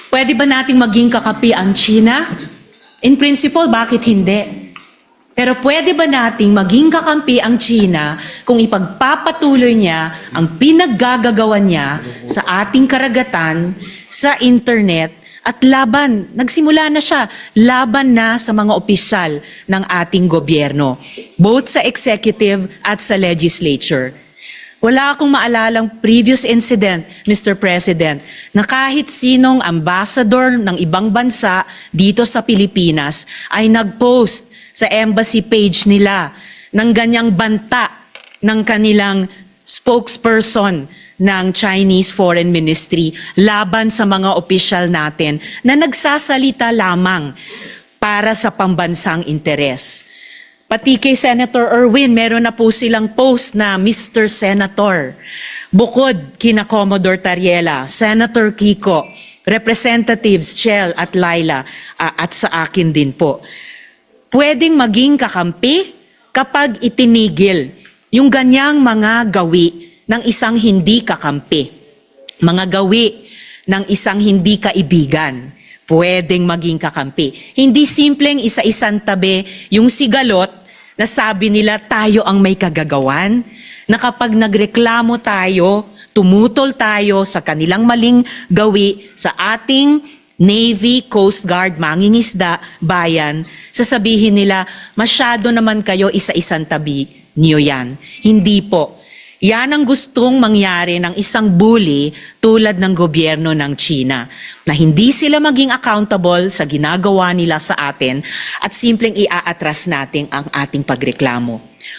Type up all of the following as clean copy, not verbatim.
Pwede ba nating maging kakapi ang China? In principle, bakit hindi? Pero pwede ba nating maging kakampi ang China kung ipagpapatuloy niya ang pinaggagawan niya sa ating karagatan, sa internet, at nagsimula na siya, laban na sa mga opisyal ng ating gobyerno, both sa executive at sa legislature. Wala akong maalalang previous incident, Mr. President, na kahit sinong ambassador ng ibang bansa dito sa Pilipinas ay nag-post sa embassy page nila ng ganyang banta ng kanilang spokesperson ng Chinese Foreign Ministry laban sa mga opisyal natin na nagsasalita lamang para sa pambansang interes. Pati kay Senator Erwin, meron na po silang post na Mr. Senator. Bukod kina Commodore Tariela, Senator Kiko, Representatives Chel at Laila, at sa akin din po. Pwedeng maging kakampi kapag itinigil yung ganyang mga gawi ng isang hindi kakampi. Mga gawi ng isang hindi kaibigan. Pwedeng maging kakampi. Hindi simpleng isa-isang tabi yung sigalot na sabi nila tayo ang may kagagawan, na kapag nagreklamo tayo, tumutol tayo sa kanilang maling gawi sa ating Navy, Coast Guard, mangingisda, bayan, sasabihin nila, masyado naman kayo isa-isang tabi niyo yan. Hindi po. Yan ang gustong mangyari ng isang bully tulad ng gobyerno ng China, na hindi sila maging accountable sa ginagawa nila sa atin at simpleng iaatras natin ang ating pagreklamo.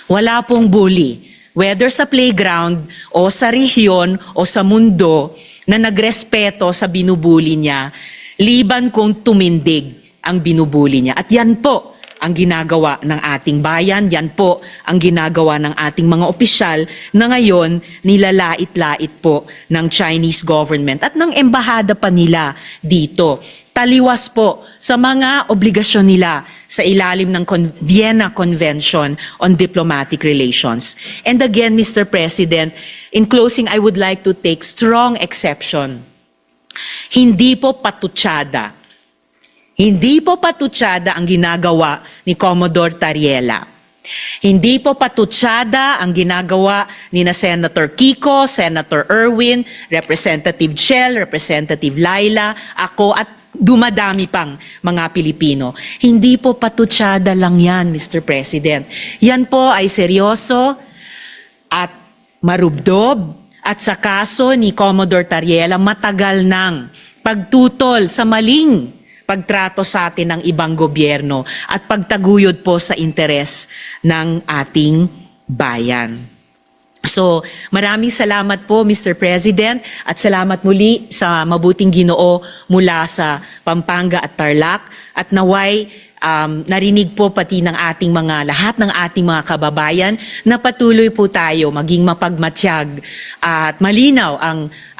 Wala pong bully, whether sa playground o sa rehiyon o sa mundo, na nagrespeto sa binubuli niya, liban kung tumindig ang binubuli niya. At yan po ang ginagawa ng ating bayan, yan po ang ginagawa ng ating mga opisyal na ngayon nilalait-lait po ng Chinese government at ng embahada pa nila dito. Taliwas po sa mga obligasyon nila sa ilalim ng Vienna Convention on Diplomatic Relations. And again, Mr. President, in closing, I would like to take strong exception. Hindi po patutsada. Hindi po patutsada ang ginagawa ni Commodore Tariela. Hindi po patutsada ang ginagawa ni na Senator Kiko, Senator Erwin, Representative Chel, Representative Laila, ako at dumadami pang mga Pilipino. Hindi po patutsada lang yan, Mr. President. Yan po ay seryoso at marubdob at sa kaso ni Commodore Tariela matagal nang pagtutol sa maling pagtrato sa atin ng ibang gobyerno at pagtaguyod po sa interes ng ating bayan. So, maraming salamat po, Mr. President, at salamat muli sa mabuting Ginoo mula sa Pampanga at Tarlac, at naway narinig po pati ng ating lahat ng ating mga kababayan na patuloy po tayo maging mapagmatsyag at malinaw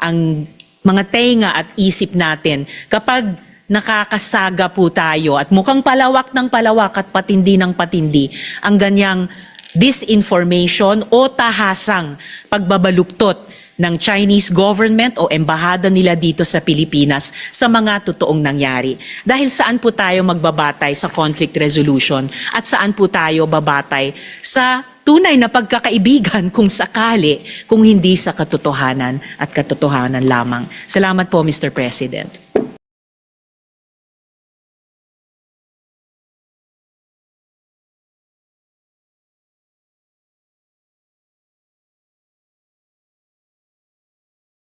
ang mga tenga at isip natin kapag nakakasaga po tayo at mukhang palawak ng palawak at patindi ng patindi ang ganyang disinformation o tahasang pagbabaluktot ng Chinese government o embahada nila dito sa Pilipinas sa mga totoong nangyari. Dahil saan po tayo magbabatay sa conflict resolution at saan po tayo babatay sa tunay na pagkakaibigan kung sakali, kung hindi sa katotohanan at katotohanan lamang. Salamat po, Mr. President.